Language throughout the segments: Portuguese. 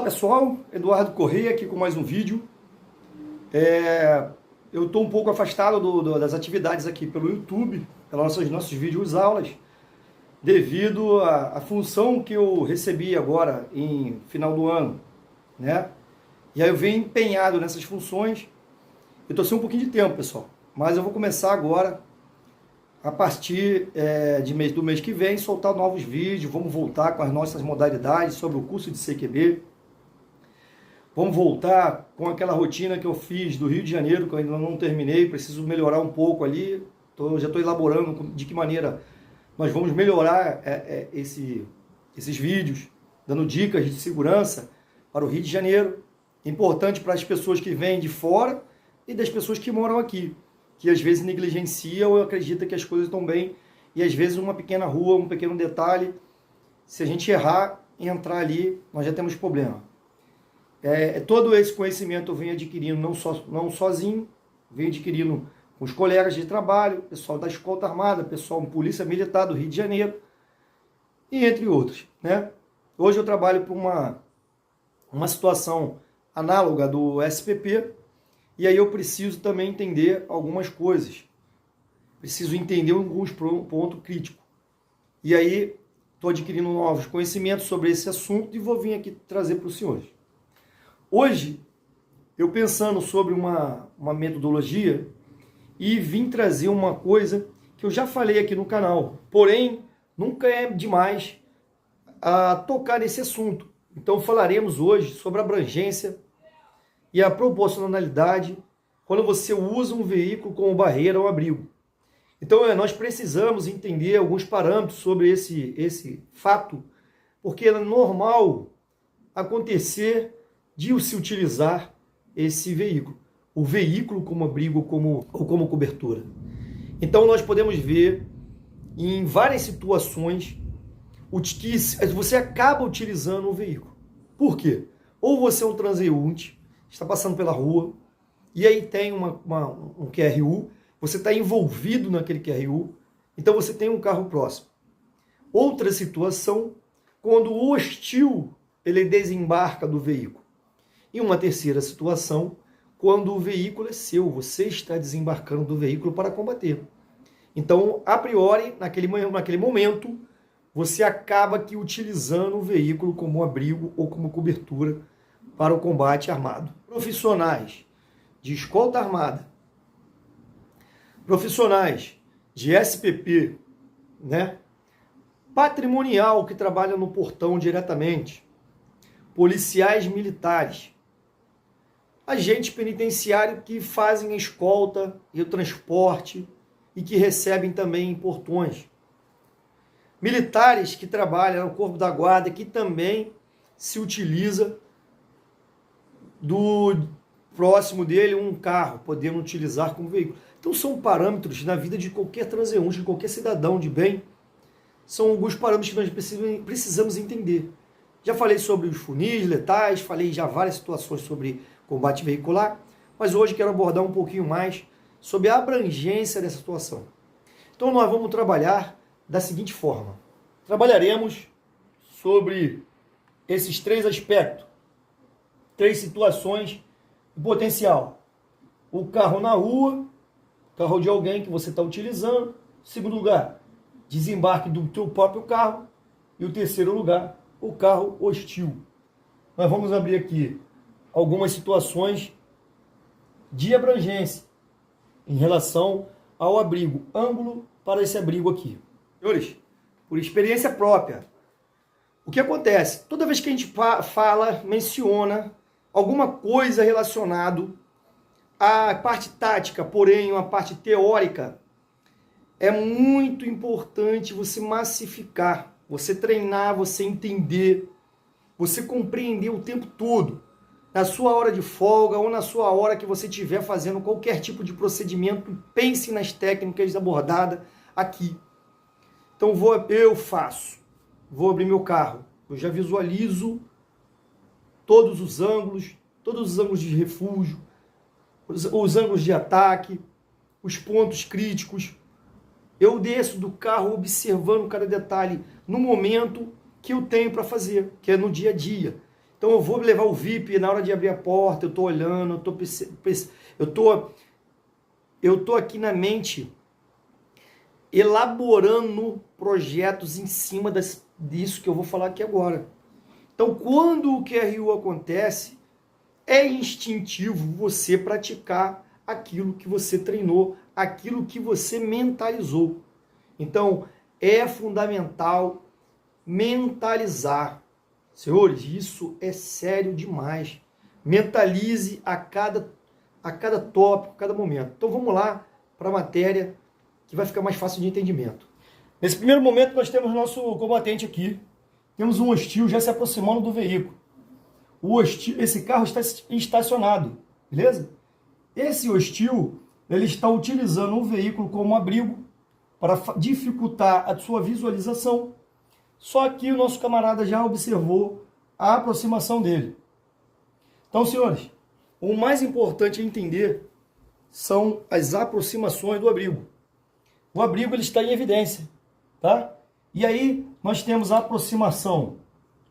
pessoal, Eduardo Correia aqui com mais um vídeo. Eu estou um pouco afastado das atividades aqui pelo YouTube, pelos nossos vídeos aulas, devido à função que eu recebi agora em final do ano, né? E aí eu venho empenhado nessas funções. Eu estou sem um pouquinho de tempo, pessoal, mas eu vou começar agora, a partir do mês que vem, soltar novos vídeos. Vamos voltar com as nossas modalidades sobre o curso de CQB. Vamos voltar com aquela rotina que eu fiz do Rio de Janeiro, que eu ainda não terminei, preciso melhorar um pouco ali. Já estou elaborando de que maneira nós vamos melhorar esses vídeos, dando dicas de segurança para o Rio de Janeiro. Importante para as pessoas que vêm de fora e das pessoas que moram aqui, que às vezes negligenciam ou acreditam que as coisas estão bem, e às vezes uma pequena rua, um pequeno detalhe, se a gente errar e entrar ali, nós já temos problema. Todo esse conhecimento eu venho adquirindo não sozinho, venho adquirindo com os colegas de trabalho, pessoal da Escolta Armada, pessoal da Polícia Militar do Rio de Janeiro, e entre outros, né? Hoje eu trabalho para uma situação análoga do SPP, e aí eu preciso também entender algumas coisas. Preciso entender alguns pontos críticos. E aí estou adquirindo novos conhecimentos sobre esse assunto e vou vir aqui trazer para os senhores. Hoje, eu pensando sobre uma metodologia e vim trazer uma coisa que eu já falei aqui no canal, porém, nunca é demais a tocar nesse assunto. Então falaremos hoje sobre a abrangência e a proporcionalidade quando você usa um veículo como barreira ou abrigo. Então nós precisamos entender alguns parâmetros sobre esse fato, porque é normal acontecer de se utilizar esse veículo, o veículo como abrigo ou como cobertura. Então nós podemos ver em várias situações que você acaba utilizando o veículo. Por quê? Ou você é um transeunte, está passando pela rua, e aí tem um QRU, você está envolvido naquele QRU, então você tem um carro próximo. Outra situação, quando o hostil ele desembarca do veículo. E uma terceira situação, quando o veículo é seu, você está desembarcando do veículo para combater. Então, a priori, naquele momento, você acaba aqui utilizando o veículo como abrigo ou como cobertura para o combate armado. Profissionais de escolta armada, profissionais de SPP, né? Patrimonial que trabalha no portão diretamente, policiais militares, agentes penitenciários que fazem a escolta e o transporte e que recebem também em portões, militares que trabalham no corpo da guarda, que também se utiliza do próximo dele um carro, podendo utilizar como veículo. Então são parâmetros na vida de qualquer transeunte, de qualquer cidadão de bem, são alguns parâmetros que nós precisamos entender. Já falei sobre os funis letais, falei já várias situações sobre combate veicular, mas hoje quero abordar um pouquinho mais sobre a abrangência dessa situação. Então nós vamos trabalhar da seguinte forma. Trabalharemos sobre esses três aspectos, três situações de potencial. O carro na rua, carro de alguém que você está utilizando. Segundo lugar, desembarque do teu próprio carro. E o terceiro lugar, o carro hostil. Nós vamos abrir aqui algumas situações de abrangência em relação ao abrigo, ângulo para esse abrigo aqui. Senhores, por experiência própria, o que acontece? Toda vez que a gente menciona alguma coisa relacionada à parte tática, porém a parte teórica, é muito importante você massificar, você treinar, você entender, você compreender o tempo todo, na sua hora de folga ou na sua hora que você estiver fazendo qualquer tipo de procedimento, pense nas técnicas abordadas aqui. Então vou abrir meu carro, eu já visualizo todos os ângulos de refúgio, os ângulos de ataque, os pontos críticos. Eu desço do carro observando cada detalhe no momento que eu tenho para fazer, que é no dia a dia. Então Então eu vou levar o VIP, na hora de abrir a porta, eu estou olhando, eu tô aqui na mente elaborando projetos em cima disso que eu vou falar aqui agora. Então, quando o QRU acontece, é instintivo você praticar aquilo que você treinou, aquilo que você mentalizou. Então, é fundamental mentalizar. Senhores, isso é sério demais. Mentalize a cada tópico, a cada momento. Então, vamos lá para a matéria que vai ficar mais fácil de entendimento. Nesse primeiro momento, nós temos nosso combatente aqui. Temos um hostil já se aproximando do veículo. Esse carro está estacionado, beleza? Esse hostil, ele está utilizando o veículo como abrigo para dificultar a sua visualização. Só que o nosso camarada já observou a aproximação dele. Então, senhores, o mais importante a entender são as aproximações do abrigo. O abrigo ele está em evidência, tá? E aí nós temos a aproximação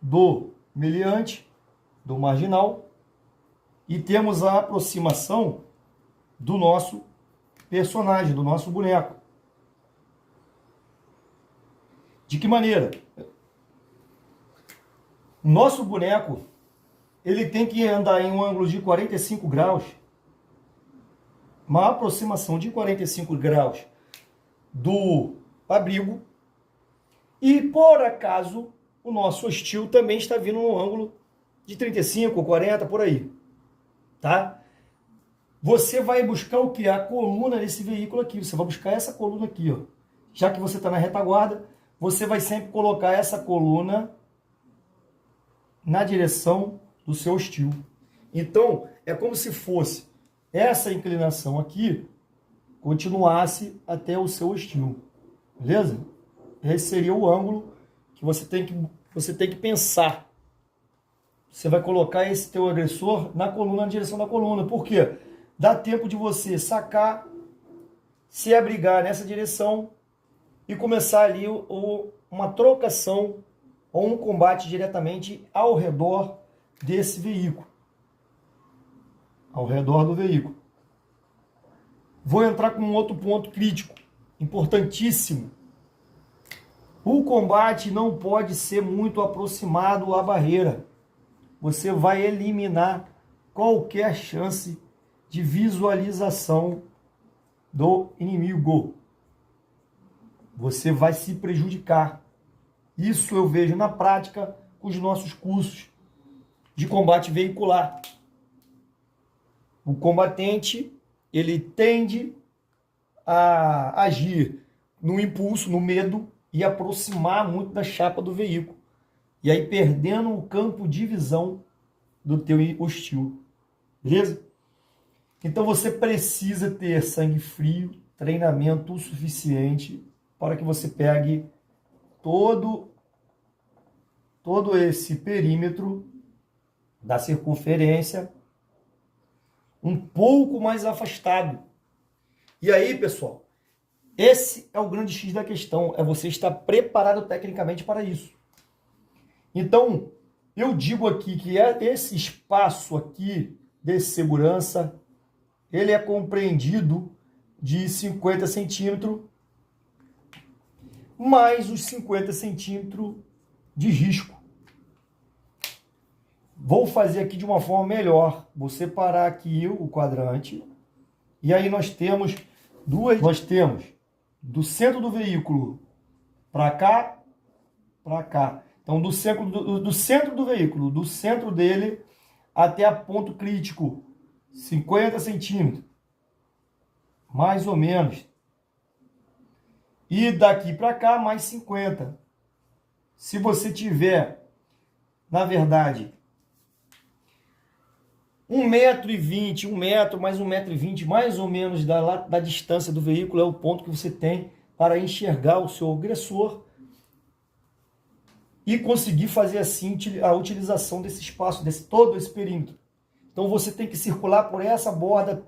do meliante, do marginal, e temos a aproximação do nosso personagem, do nosso boneco. De que maneira? O nosso boneco, ele tem que andar em um ângulo de 45 graus, uma aproximação de 45 graus do abrigo, e por acaso o nosso hostil também está vindo no ângulo de 35, 40, por aí, tá? Você vai buscar o que? A coluna desse veículo aqui, você vai buscar essa coluna aqui, ó. Já que você está na retaguarda, você vai sempre colocar essa coluna na direção do seu hostil. Então, é como se fosse essa inclinação aqui continuasse até o seu hostil, beleza? Esse seria o ângulo que você tem que pensar. Você vai colocar esse teu agressor na coluna, na direção da coluna. Por quê? Dá tempo de você sacar, se abrigar nessa direção e começar ali uma trocação ou um combate diretamente ao redor desse veículo. Ao redor do veículo. Vou entrar com um outro ponto crítico, importantíssimo. O combate não pode ser muito aproximado à barreira. Você vai eliminar qualquer chance de visualização do inimigo. Você vai se prejudicar. Isso eu vejo na prática com os nossos cursos de combate veicular. O combatente, ele tende a agir no impulso, no medo, e aproximar muito da chapa do veículo. E aí perdendo o campo de visão do teu hostil. Beleza? Então você precisa ter sangue frio, treinamento o suficiente para que você pegue todo esse perímetro da circunferência um pouco mais afastado. E aí, pessoal, esse é o grande X da questão, é você estar preparado tecnicamente para isso. Então, eu digo aqui que esse espaço aqui de segurança, ele é compreendido de 50 centímetros, mais os 50 centímetros de risco. Vou fazer aqui de uma forma melhor. Vou separar aqui o quadrante. E aí nós temos do centro do veículo para cá, para cá. Então, do centro do veículo, do centro dele até a ponto crítico, 50 centímetros. Mais ou menos. E daqui para cá, mais 50. Se você tiver, na verdade, 1,20 m, 1 metro, mais 1,20 m, mais ou menos da distância do veículo, é o ponto que você tem para enxergar o seu agressor e conseguir fazer assim a utilização desse espaço, todo esse perímetro. Então você tem que circular por essa borda,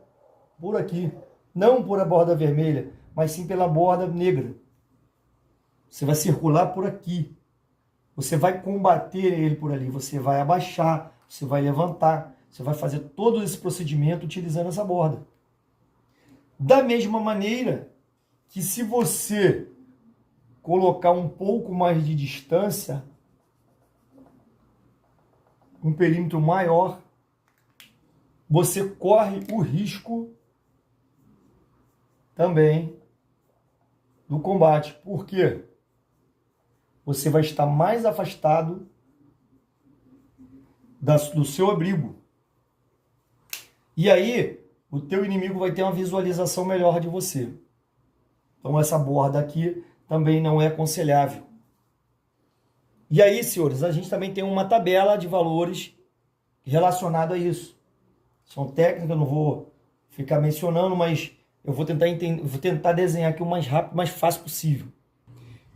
por aqui, não por a borda vermelha, mas sim pela borda negra. Você vai circular por aqui. Você vai combater ele por ali, você vai abaixar, você vai levantar, você vai fazer todo esse procedimento utilizando essa borda. Da mesma maneira que se você colocar um pouco mais de distância, um perímetro maior, você corre o risco também do combate. Por quê? Você vai estar mais afastado do seu abrigo. E aí, o teu inimigo vai ter uma visualização melhor de você. Então, essa borda aqui também não é aconselhável. E aí, senhores, a gente também tem uma tabela de valores relacionada a isso. São técnicas, eu não vou ficar mencionando, mas eu vou tentar entender, vou tentar desenhar aqui o mais rápido, o mais fácil possível.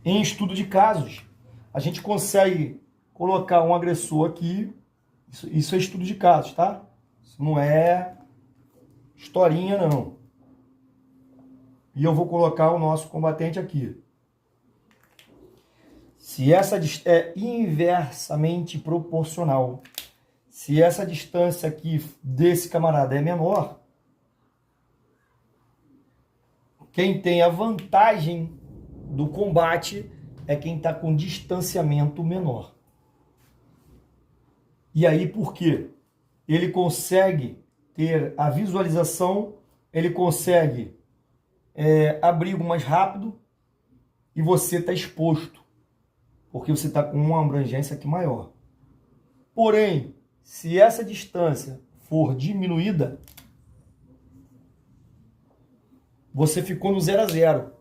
Em estudo de casos, a gente consegue colocar um agressor aqui. Isso é estudo de casos, tá? Isso não é historinha, não. E eu vou colocar o nosso combatente aqui. Se essa é inversamente proporcional, se essa distância aqui desse camarada é menor, quem tem a vantagem do combate é quem está com distanciamento menor. E aí por quê? Ele consegue ter a visualização, ele consegue abrigo mais rápido e você está exposto, porque você está com uma abrangência aqui maior. Porém, se essa distância for diminuída, você ficou no 0 a 0.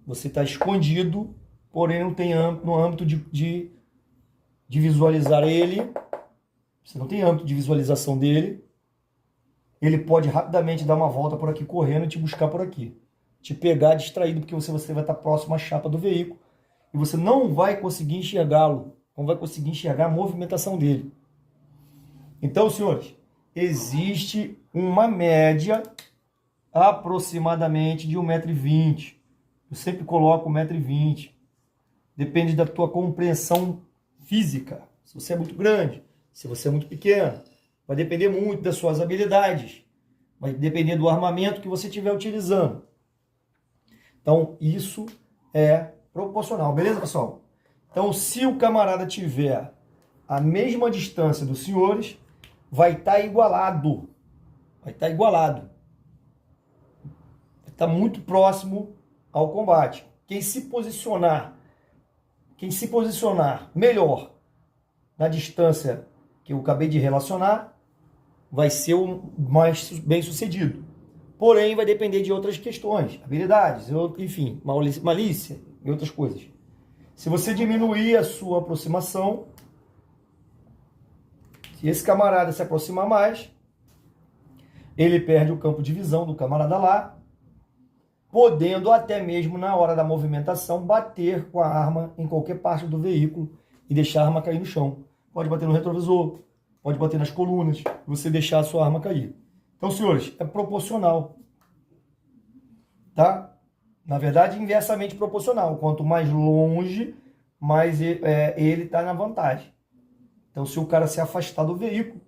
Você está escondido, porém não tem no âmbito de visualizar ele. Você não tem âmbito de visualização dele. Ele pode rapidamente dar uma volta por aqui correndo e te buscar por aqui. Te pegar distraído, porque você vai estar próximo à chapa do veículo. E você não vai conseguir enxergá-lo. Não vai conseguir enxergar a movimentação dele. Então, senhores, existe uma média aproximadamente de 1,20 m. Eu sempre coloco 1,20 m. Depende da tua compreensão física. Se você é muito grande, se você é muito pequeno. Vai depender muito das suas habilidades. Vai depender do armamento que você estiver utilizando. Então, isso é proporcional. Beleza, pessoal? Então, se o camarada tiver a mesma distância dos senhores, vai estar igualado. Vai estar igualado. Vai estar muito próximo ao combate. Quem se posicionar melhor na distância que eu acabei de relacionar, vai ser o mais bem sucedido. Porém, vai depender de outras questões, habilidades, enfim, malícia e outras coisas. Se você diminuir a sua aproximação, se esse camarada se aproximar mais, ele perde o campo de visão do camarada lá, podendo até mesmo na hora da movimentação bater com a arma em qualquer parte do veículo e deixar a arma cair no chão. Pode bater no retrovisor, pode bater nas colunas, você deixar a sua arma cair. Então, senhores, é proporcional, tá? Na verdade, inversamente proporcional. Quanto mais longe, mais ele está na vantagem. Então, se o cara se afastar do veículo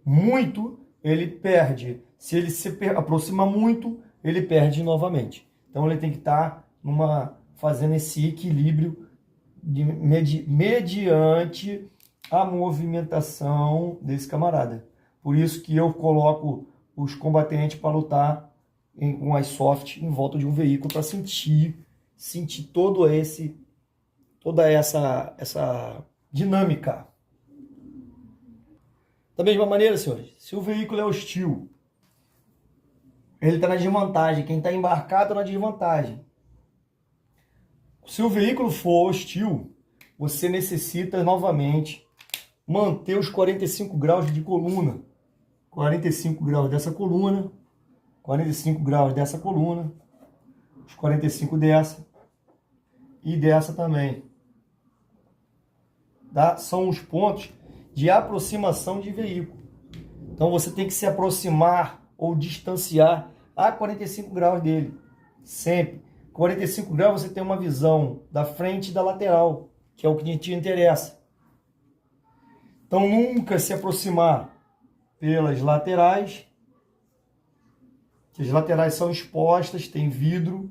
muito, ele perde. Se ele se aproxima muito, ele perde novamente. Então, ele tem que estar fazendo esse equilíbrio mediante a movimentação desse camarada. Por isso que eu coloco os combatentes para lutar com as soft em volta de um veículo para sentir toda essa dinâmica. Da mesma maneira, senhores, se o veículo é hostil, ele está na desvantagem. Quem está embarcado está na desvantagem. Se o veículo for hostil, você necessita novamente manter os 45 graus de coluna. 45 graus dessa coluna, 45 graus dessa coluna, os 45 dessa e dessa também. Tá? São os pontos de aproximação de veículo. Então você tem que se aproximar ou distanciar a 45 graus dele. Sempre. 45 graus você tem uma visão da frente e da lateral, que é o que te interessa. Então nunca se aproximar pelas laterais, que as laterais são expostas, tem vidro,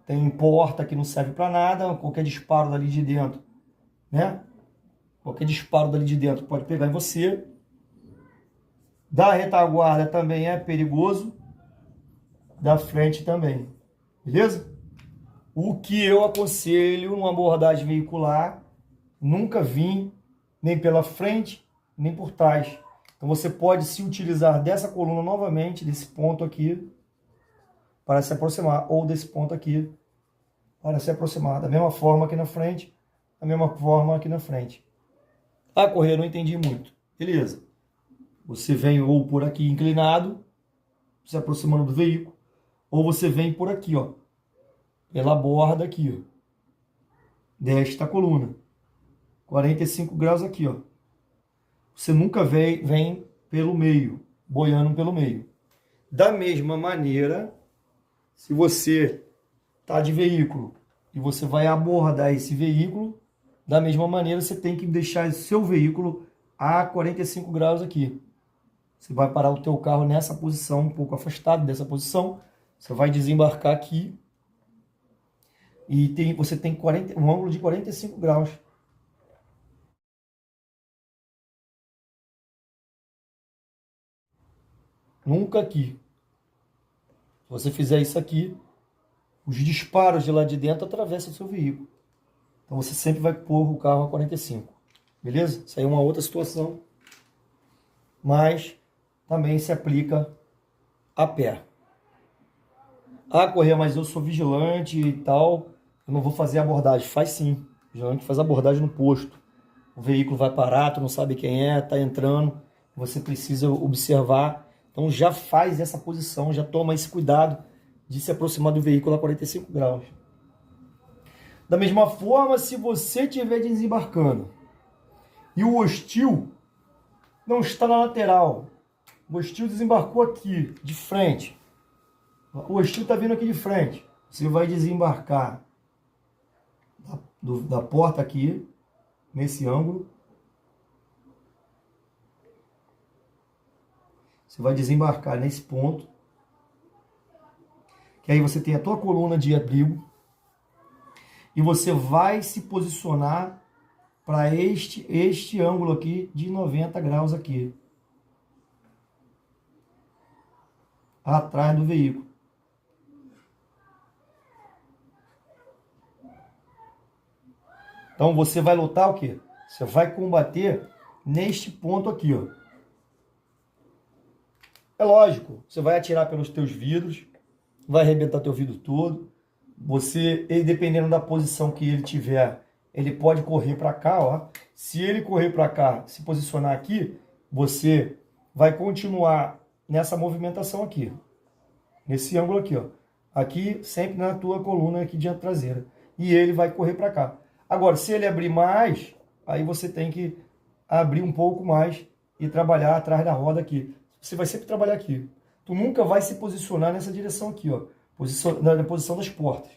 tem porta que não serve para nada, qualquer disparo dali de dentro, né? Qualquer disparo dali de dentro pode pegar em você. Da retaguarda também é perigoso, da frente também, beleza? O que eu aconselho numa abordagem veicular, nunca vim nem pela frente, nem por trás. Então você pode se utilizar dessa coluna novamente, desse ponto aqui, para se aproximar, ou desse ponto aqui, para se aproximar. Da mesma forma aqui na frente, da mesma forma aqui na frente. Ah, correr, não entendi muito. Beleza. Você vem ou por aqui inclinado, se aproximando do veículo, ou você vem por aqui, ó, pela borda aqui, ó, desta coluna. 45 graus aqui, ó. Você nunca vem pelo meio, boiando pelo meio. Da mesma maneira, se você está de veículo e você vai abordar esse veículo, da mesma maneira você tem que deixar seu veículo a 45 graus aqui. Você vai parar o teu carro nessa posição, um pouco afastado dessa posição. Você vai desembarcar aqui e você tem um ângulo de 45 graus. Nunca aqui. Se você fizer isso aqui, os disparos de lá de dentro atravessam o seu veículo. Então você sempre vai pôr o carro a 45. Beleza? Isso aí é uma outra situação. Mas também se aplica a pé. Ah, Correia, mas eu sou vigilante e tal, eu não vou fazer abordagem. Faz sim. O vigilante faz abordagem no posto. O veículo vai parar, tu não sabe quem é, tá entrando, você precisa observar. Então já faz essa posição, já toma esse cuidado de se aproximar do veículo a 45 graus. Da mesma forma, se você estiver desembarcando e o hostil não está na lateral, o hostil desembarcou aqui, de frente, o hostil está vindo aqui de frente, você vai desembarcar da porta aqui, nesse ângulo. Você vai desembarcar nesse ponto, que aí você tem a tua coluna de abrigo, e você vai se posicionar para este ângulo aqui de 90 graus aqui, atrás do veículo. Então você vai lutar o quê? Você vai combater neste ponto aqui, ó. É lógico, você vai atirar pelos teus vidros, vai arrebentar teu vidro todo. Você, dependendo da posição que ele tiver, ele pode correr para cá, ó. Se ele correr para cá, se posicionar aqui, você vai continuar nessa movimentação aqui, nesse ângulo aqui, ó. Aqui, sempre na tua coluna aqui de traseira. E ele vai correr para cá. Agora, se ele abrir mais, aí você tem que abrir um pouco mais e trabalhar atrás da roda aqui. Você vai sempre trabalhar aqui. Tu nunca vai se posicionar nessa direção aqui, ó. Na posição das portas.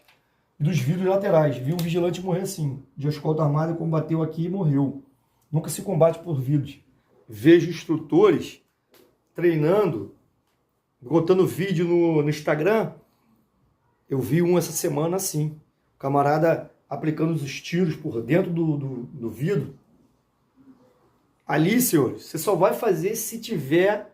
E dos vidros laterais. Viu um vigilante morrer assim. De escolta armada, combateu aqui e morreu. Nunca se combate por vidros. Vejo instrutores treinando, botando vídeo no Instagram. Eu vi um essa semana assim. O camarada aplicando os tiros por dentro do vidro. Ali, senhores, você só vai fazer se tiver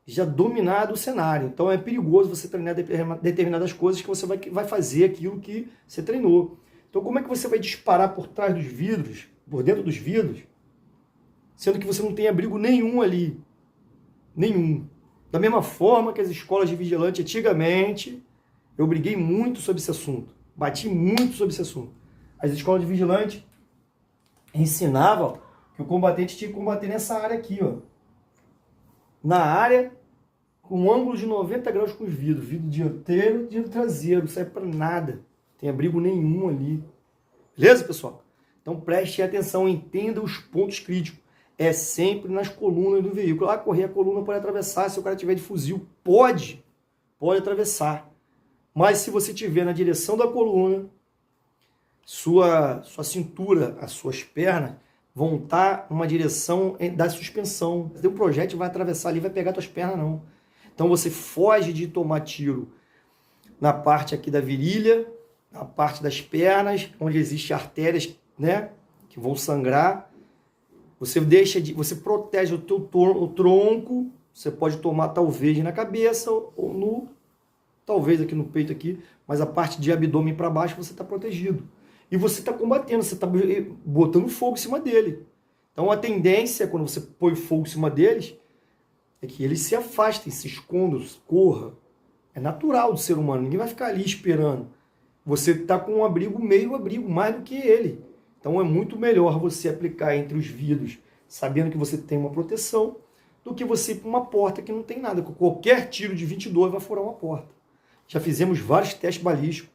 já dominado o cenário. Então é perigoso você treinar determinadas coisas que você vai fazer aquilo que você treinou. Então como é que você vai disparar por trás dos vidros, por dentro dos vidros, sendo que você não tem abrigo nenhum ali? Nenhum. Da mesma forma que as escolas de vigilante antigamente, eu briguei muito sobre esse assunto. Bati muito sobre esse assunto. As escolas de vigilante ensinavam que o combatente tinha que combater nessa área aqui, ó. Na área, com um ângulo de 90 graus com os vidros. Vidro dianteiro, vidro traseiro. Não serve para nada. Não tem abrigo nenhum ali. Beleza, pessoal? Então preste atenção, entenda os pontos críticos. É sempre nas colunas do veículo. Ah, correr a coluna pode atravessar. Se o cara tiver de fuzil, pode atravessar. Mas se você estiver na direção da coluna, sua cintura, as suas pernas, vão estar numa direção da suspensão. O projétil vai atravessar ali, vai pegar tuas pernas, não. Então você foge de tomar tiro na parte aqui da virilha, na parte das pernas, onde existem artérias, né, que vão sangrar. Você protege o teu tronco. Você pode tomar talvez na cabeça ou talvez aqui no peito aqui, mas a parte de abdômen para baixo você está protegido. E você está combatendo, você está botando fogo em cima dele. Então a tendência, quando você põe fogo em cima deles, é que eles se afastem, se escondam, corra. É natural do ser humano, ninguém vai ficar ali esperando. Você está com um abrigo, meio abrigo, mais do que ele. Então é muito melhor você aplicar entre os vidros, sabendo que você tem uma proteção, do que você ir para uma porta que não tem nada. Qualquer tiro de 22 vai furar uma porta. Já fizemos vários testes balísticos.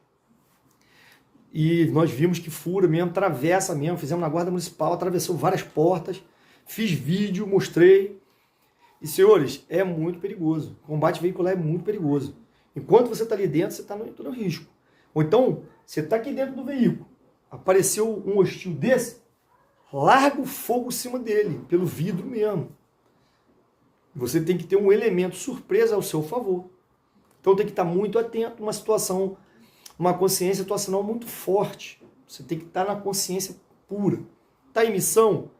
E nós vimos que fura mesmo, atravessa mesmo. Fizemos na Guarda Municipal, atravessou várias portas. Fiz vídeo, mostrei. E, senhores, é muito perigoso. O combate veicular é muito perigoso. Enquanto você está ali dentro, você está no risco. Ou então, você está aqui dentro do veículo. Apareceu um hostil desse, larga o fogo em cima dele, pelo vidro mesmo. Você tem que ter um elemento surpresa ao seu favor. Então tem que estar muito atento numa situação, uma consciência situacional muito forte. Você tem que estar na consciência pura. Está em missão?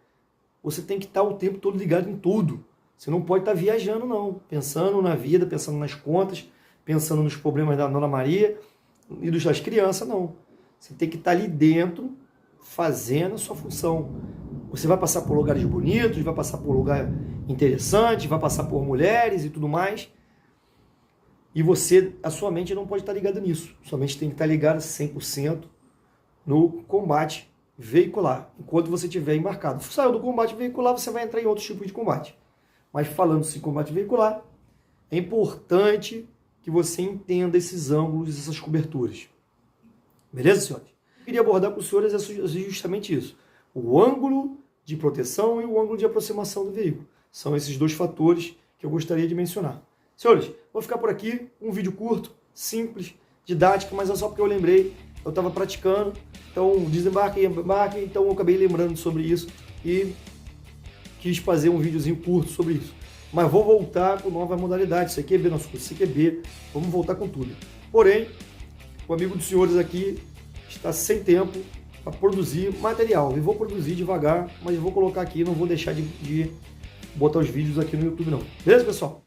Você tem que estar o tempo todo ligado em tudo. Você não pode estar viajando, não. Pensando na vida, pensando nas contas, pensando nos problemas da Dona Maria e das crianças, não. Você tem que estar ali dentro, fazendo a sua função. Você vai passar por lugares bonitos, vai passar por lugares interessantes, vai passar por mulheres e tudo mais. E a sua mente não pode estar ligada nisso. Sua mente tem que estar ligada 100% no combate veicular, enquanto você estiver embarcado. Saiu do combate veicular, você vai entrar em outros tipos de combate. Mas falando-se em combate veicular, é importante que você entenda esses ângulos, essas coberturas. Beleza, senhores? Eu queria abordar com os senhores justamente isso. O ângulo de proteção e o ângulo de aproximação do veículo. São esses dois fatores que eu gostaria de mencionar. Senhores, vou ficar por aqui. Um vídeo curto, simples, didático, mas é só porque eu lembrei. Eu estava praticando. Então, desembarque, embarque. Então, eu acabei lembrando sobre isso e quis fazer um videozinho curto sobre isso. Mas vou voltar com nova modalidade. Isso aqui é B, nosso curso CQB. Vamos voltar com tudo. Porém, o amigo dos senhores aqui está sem tempo para produzir material. Eu vou produzir devagar, mas eu vou colocar aqui, não vou deixar de botar os vídeos aqui no YouTube não. Beleza, pessoal?